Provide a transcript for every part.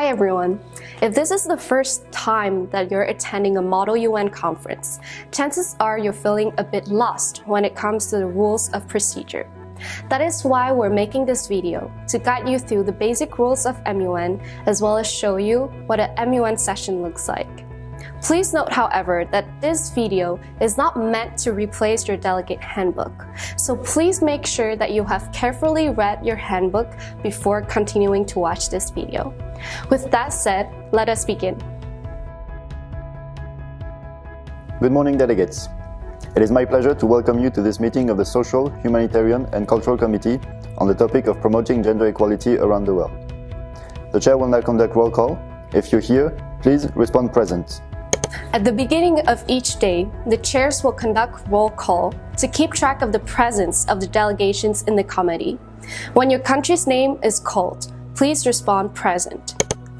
everyone! If this is the first time that you're attending a Model UN conference, chances are you're feeling a bit lost when it comes to the rules of procedure. That is why we're making this video, to guide you through the basic rules of MUN, as well as show you what an MUN session looks like. Please note, however, that this video is not meant to replace your delegate handbook, so please make sure that you have carefully read your handbook before continuing to watch this video. With that said, let us begin. Good morning, delegates. It is my pleasure to welcome you to this meeting of the Social, Humanitarian and Cultural Committee on the topic of promoting gender equality around the world. The Chair will now conduct roll call. If you're here, please respond present. At the beginning of each day, the chairs will conduct roll call to keep track of the presence of the delegations in the committee. When your country's name is called, please respond present.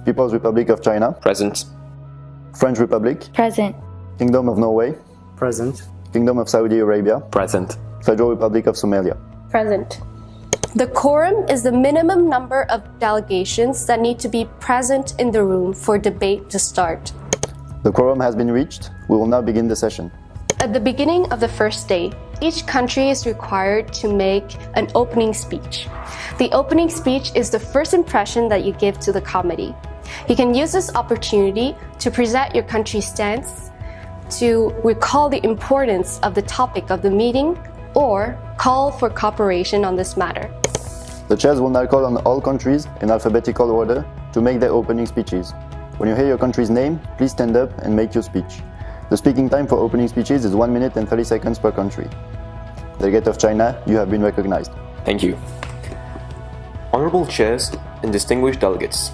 People's Republic of China. Present. French Republic. Present. Kingdom of Norway. Present. Kingdom of Saudi Arabia. Present. Federal Republic of Somalia. Present. The quorum is the minimum number of delegations that need to be present in the room for debate to start. The quorum has been reached. We will now begin the session. At the beginning of the first day, each country is required to make an opening speech. The opening speech is the first impression that you give to the committee. You can use this opportunity to present your country's stance, to recall the importance of the topic of the meeting, or call for cooperation on this matter. The chairs will now call on all countries in alphabetical order to make their opening speeches. When you hear your country's name, please stand up and make your speech. The speaking time for opening speeches is 1 minute and 30 seconds per country. Delegate of China, you have been recognized. Thank you. Honorable chairs and distinguished delegates,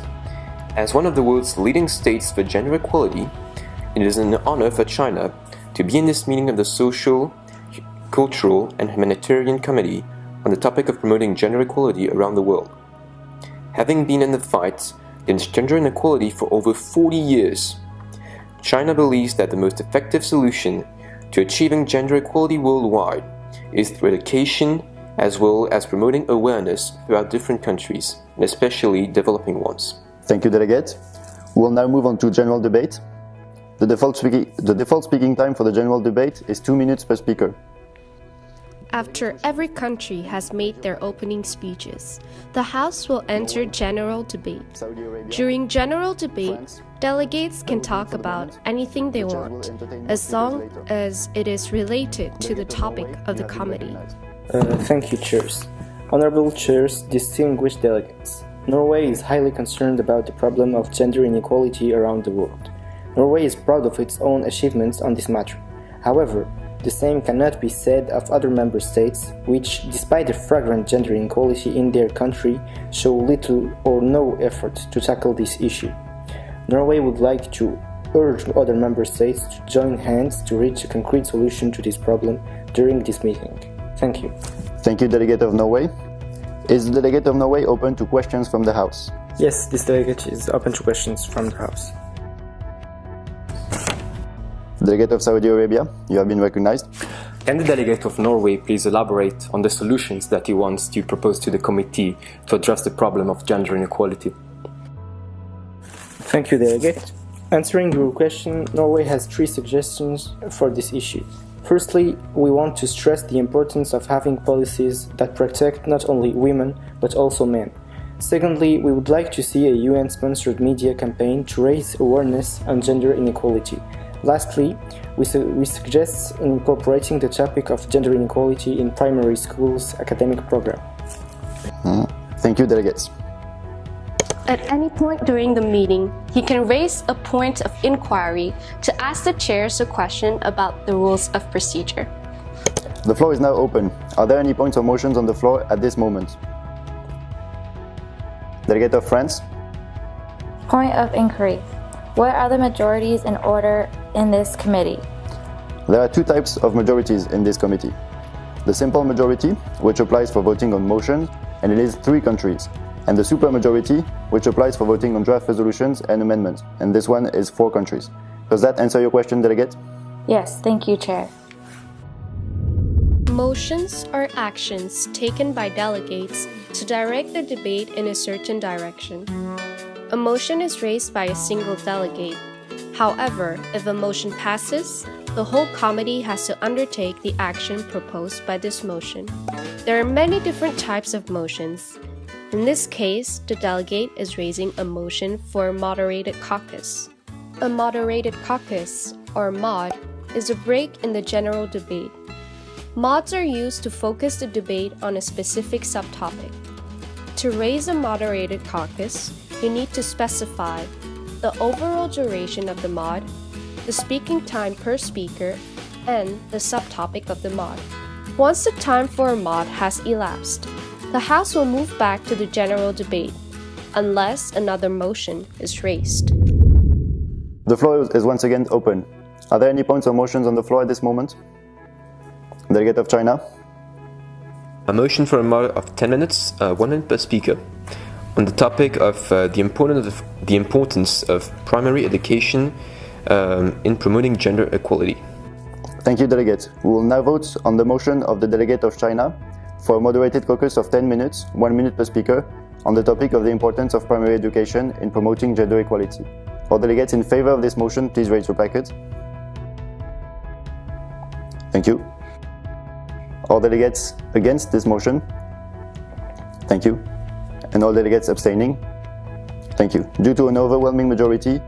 as one of the world's leading states for gender equality, it is an honor for China to be in this meeting of the Social, Cultural and Humanitarian Committee on the topic of promoting gender equality around the world. Having been in the fight against gender inequality for over 40 years, China believes that the most effective solution to achieving gender equality worldwide is through education as well as promoting awareness throughout different countries, and especially developing ones. Thank you, Delegate. We will now move on to general debate. The default speaking time for the general debate is 2 minutes per speaker. After every country has made their opening speeches, the House will enter general debate. During general debate, delegates can talk about anything they want, as long as it is related to the topic of the committee. Thank you, chairs. Honorable chairs, distinguished delegates. Norway is highly concerned about the problem of gender inequality around the world. Norway is proud of its own achievements on this matter. However, the same cannot be said of other member states, which, despite the flagrant gender inequality in their country, show little or no effort to tackle this issue. Norway would like to urge other member states to join hands to reach a concrete solution to this problem during this meeting. Thank you. Thank you, Delegate of Norway. Is the Delegate of Norway open to questions from the House? Yes, this delegate is open to questions from the House. Delegate of Saudi Arabia, you have been recognized. Can the delegate of Norway please elaborate on the solutions that he wants to propose to the committee to address the problem of gender inequality? Thank you, delegate. Answering your question, Norway has 3 suggestions for this issue. Firstly, we want to stress the importance of having policies that protect not only women but also men. Secondly, we would like to see a UN-sponsored media campaign to raise awareness on gender inequality. Lastly, we suggest incorporating the topic of gender inequality in primary schools' academic program. Thank you, delegates. At any point during the meeting, he can raise a point of inquiry to ask the chairs a question about the rules of procedure. The floor is now open. Are there any points or motions on the floor at this moment? Delegate of France. Point of inquiry. What are the majorities in order in this committee? There are 2 types of majorities in this committee. The simple majority, which applies for voting on motions, and it is 3 countries. And the supermajority, which applies for voting on draft resolutions and amendments, and this one is 4 countries. Does that answer your question, Delegate? Yes, thank you, Chair. Motions are actions taken by delegates to direct the debate in a certain direction. A motion is raised by a single delegate. However, if a motion passes, the whole committee has to undertake the action proposed by this motion. There are many different types of motions. In this case, the delegate is raising a motion for a moderated caucus. A moderated caucus, or mod, is a break in the general debate. Mods are used to focus the debate on a specific subtopic. To raise a moderated caucus, you need to specify the overall duration of the mod, the speaking time per speaker, and the subtopic of the mod. Once the time for a mod has elapsed, the House will move back to the general debate, unless another motion is raised. The floor is once again open. Are there any points or motions on the floor at this moment? Delegate of China. A motion for a mod of 10 minutes, 1 minute per speaker, on the topic of the importance of primary education in promoting gender equality. Thank you, Delegate. We will now vote on the motion of the Delegate of China for a moderated caucus of 10 minutes, 1 minute per speaker, on the topic of the importance of primary education in promoting gender equality. All delegates in favor of this motion, please raise your packet. Thank you. All delegates against this motion? Thank you. And all delegates abstaining? Thank you. Due to an overwhelming majority,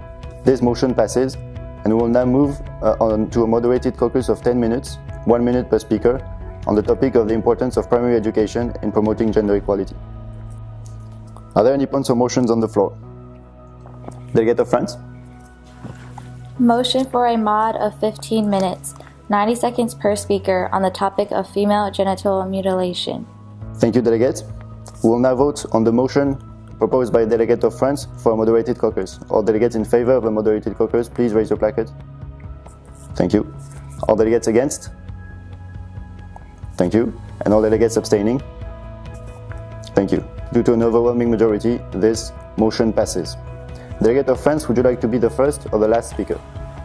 this motion passes, and we will now move on to a moderated caucus of 10 minutes, 1 minute per speaker, on the topic of the importance of primary education in promoting gender equality. Are there any points or motions on the floor? Delegate of France? Motion for a mod of 15 minutes, 90 seconds per speaker on the topic of female genital mutilation. Thank you, Delegate. We will now vote on the motion proposed by Delegate of France for a moderated caucus. All delegates in favor of a moderated caucus, please raise your placard. Thank you. All delegates against? Thank you. And all delegates abstaining? Thank you. Due to an overwhelming majority, this motion passes. Delegate of France, would you like to be the first or the last speaker?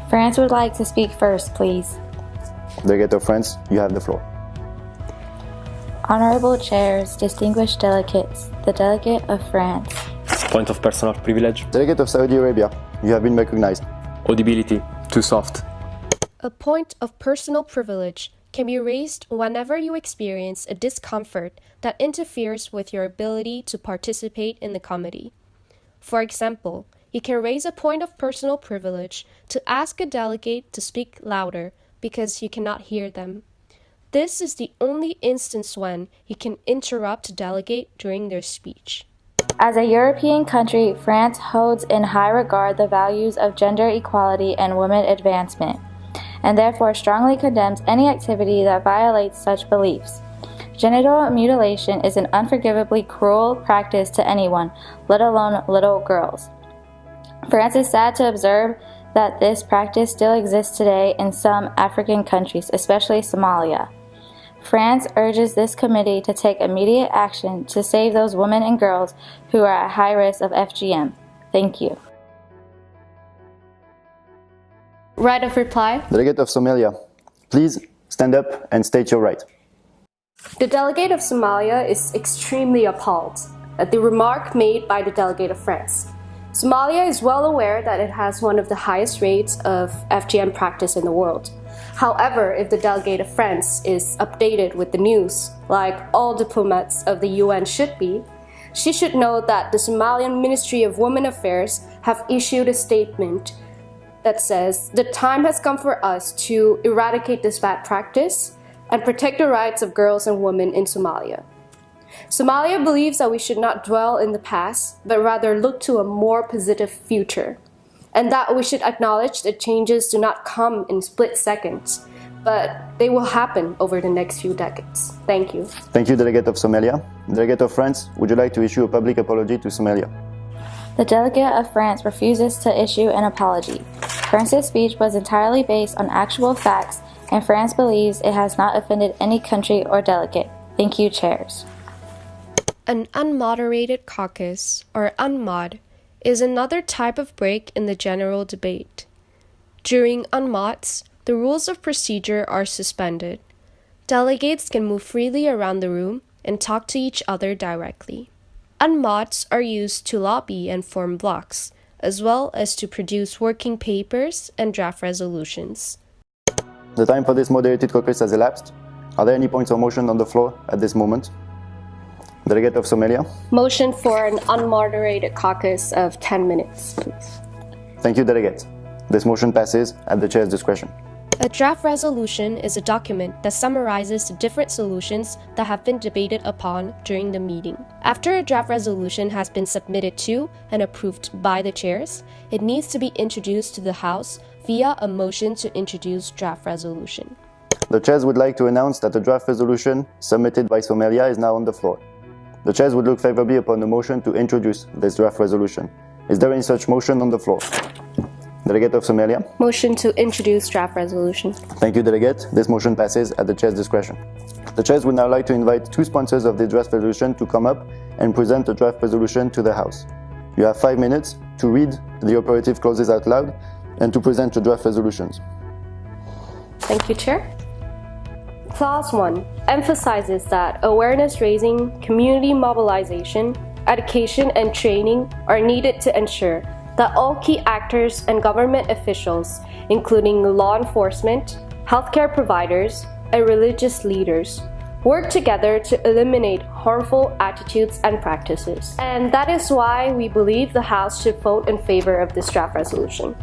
France would like to speak first, please. Delegate of France, you have the floor. Honorable chairs, distinguished delegates, the delegate of France. Point of personal privilege. Delegate of Saudi Arabia, you have been recognized. Audibility. Too soft. A point of personal privilege can be raised whenever you experience a discomfort that interferes with your ability to participate in the committee. For example, you can raise a point of personal privilege to ask a delegate to speak louder because you cannot hear them. This is the only instance when you can interrupt a delegate during their speech. As a European country, France holds in high regard the values of gender equality and women advancement, and therefore strongly condemns any activity that violates such beliefs. Genital mutilation is an unforgivably cruel practice to anyone, let alone little girls. France is sad to observe that this practice still exists today in some African countries, especially Somalia. France urges this committee to take immediate action to save those women and girls who are at high risk of FGM. Thank you. Right of reply. Delegate of Somalia, please stand up and state your right. The delegate of Somalia is extremely appalled at the remark made by the delegate of France. Somalia is well aware that it has one of the highest rates of FGM practice in the world. However, if the delegate of France is updated with the news, like all diplomats of the UN should be, she should know that the Somalian Ministry of Women Affairs have issued a statement that says the time has come for us to eradicate this bad practice and protect the rights of girls and women in Somalia. Somalia believes that we should not dwell in the past, but rather look to a more positive future, and that we should acknowledge that changes do not come in split seconds, but they will happen over the next few decades. Thank you. Thank you, Delegate of Somalia. Delegate of France, would you like to issue a public apology to Somalia? The delegate of France refuses to issue an apology. France's speech was entirely based on actual facts, and France believes it has not offended any country or delegate. Thank you, chairs. An unmoderated caucus, or unmod, is another type of break in the general debate. During unmods, the rules of procedure are suspended. Delegates can move freely around the room and talk to each other directly. Unmods are used to lobby and form blocks, as well as to produce working papers and draft resolutions. The time for this moderated caucus has elapsed. Are there any points or motion on the floor at this moment? Delegate of Somalia. Motion for an unmoderated caucus of 10 minutes, please. Thank you, Delegate. This motion passes at the Chair's discretion. A draft resolution is a document that summarizes the different solutions that have been debated upon during the meeting. After a draft resolution has been submitted to and approved by the chairs, it needs to be introduced to the House via a motion to introduce draft resolution. The chairs would like to announce that the draft resolution submitted by Somalia is now on the floor. The chairs would look favorably upon the motion to introduce this draft resolution. Is there any such motion on the floor? Delegate of Somalia. Motion to introduce draft resolution. Thank you, Delegate. This motion passes at the Chair's discretion. The chairs would now like to invite two sponsors of the draft resolution to come up and present the draft resolution to the House. You have 5 minutes to read the operative clauses out loud and to present the draft resolutions. Thank you, Chair. Clause 1 emphasizes that awareness raising, community mobilization, education, and training are needed to ensure that all key actors and government officials, including law enforcement, healthcare providers, and religious leaders, work together to eliminate harmful attitudes and practices. And that is why we believe the House should vote in favor of this draft resolution.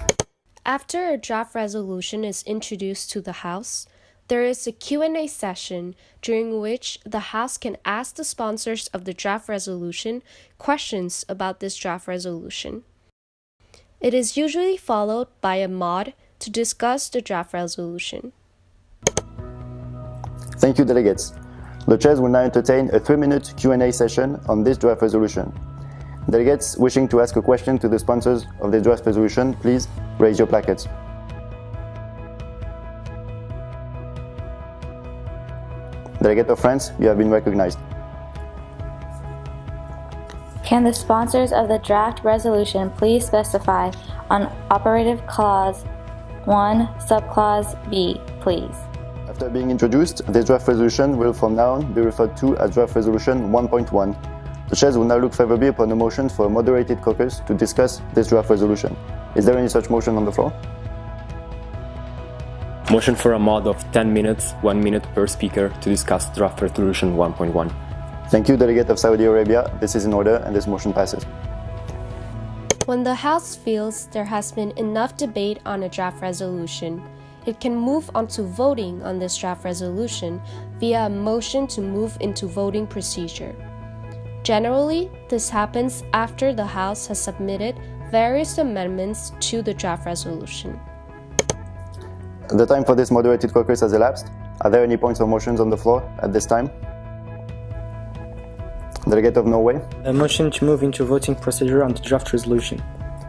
After a draft resolution is introduced to the House, there is a Q&A session during which the House can ask the sponsors of the draft resolution questions about this draft resolution. It is usually followed by a mod to discuss the draft resolution. Thank you, Delegates. The chairs will now entertain a 3-minute Q&A session on this draft resolution. Delegates wishing to ask a question to the sponsors of the draft resolution, please raise your placards. Delegate of France, you have been recognized. Can the sponsors of the draft resolution please specify on Operative Clause 1, Subclause B, please? After being introduced, this draft resolution will from now on be referred to as Draft Resolution 1.1. The chairs will now look favorably upon a motion for a moderated caucus to discuss this draft resolution. Is there any such motion on the floor? Motion for a mod of 10 minutes, 1 minute per speaker to discuss Draft Resolution 1.1. Thank you, Delegate of Saudi Arabia. This is in order and this motion passes. When the House feels there has been enough debate on a draft resolution, it can move on to voting on this draft resolution via a motion to move into voting procedure. Generally, this happens after the House has submitted various amendments to the draft resolution. The time for this moderated caucus has elapsed. Are there any points or motions on the floor at this time? Delegate of Norway. A motion to move into voting procedure on the draft resolution.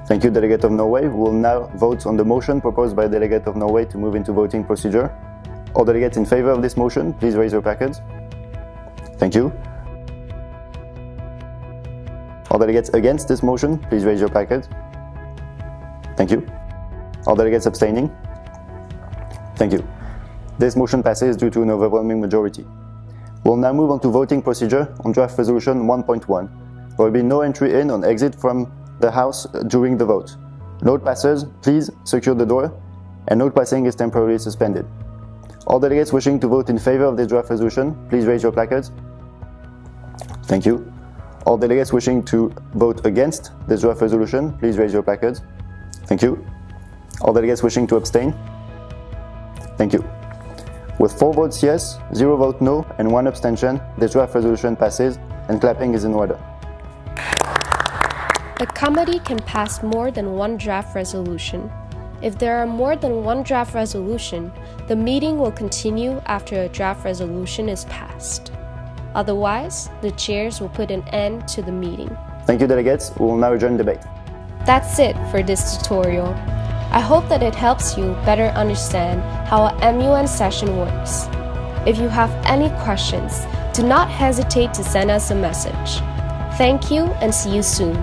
Thank you, Delegate of Norway. We will now vote on the motion proposed by Delegate of Norway to move into voting procedure. All delegates in favor of this motion, please raise your placards. Thank you. All delegates against this motion, please raise your placards. Thank you. All delegates abstaining. Thank you. This motion passes due to an overwhelming majority. We'll now move on to voting procedure on Draft Resolution 1.1. There will be no entry in or exit from the House during the vote. Note passers, please secure the door, and note passing is temporarily suspended. All delegates wishing to vote in favor of this draft resolution, please raise your placards. Thank you. All delegates wishing to vote against this draft resolution, please raise your placards. Thank you. All delegates wishing to abstain. Thank you. With 4 votes yes, 0 votes no, and 1 abstention, this draft resolution passes, and clapping is in order. A committee can pass more than one draft resolution. If there are more than one draft resolution, the meeting will continue after a draft resolution is passed. Otherwise, the chairs will put an end to the meeting. Thank you, delegates. We will now adjourn debate. That's it for this tutorial. I hope that it helps you better understand how a MUN session works. If you have any questions, do not hesitate to send us a message. Thank you and see you soon.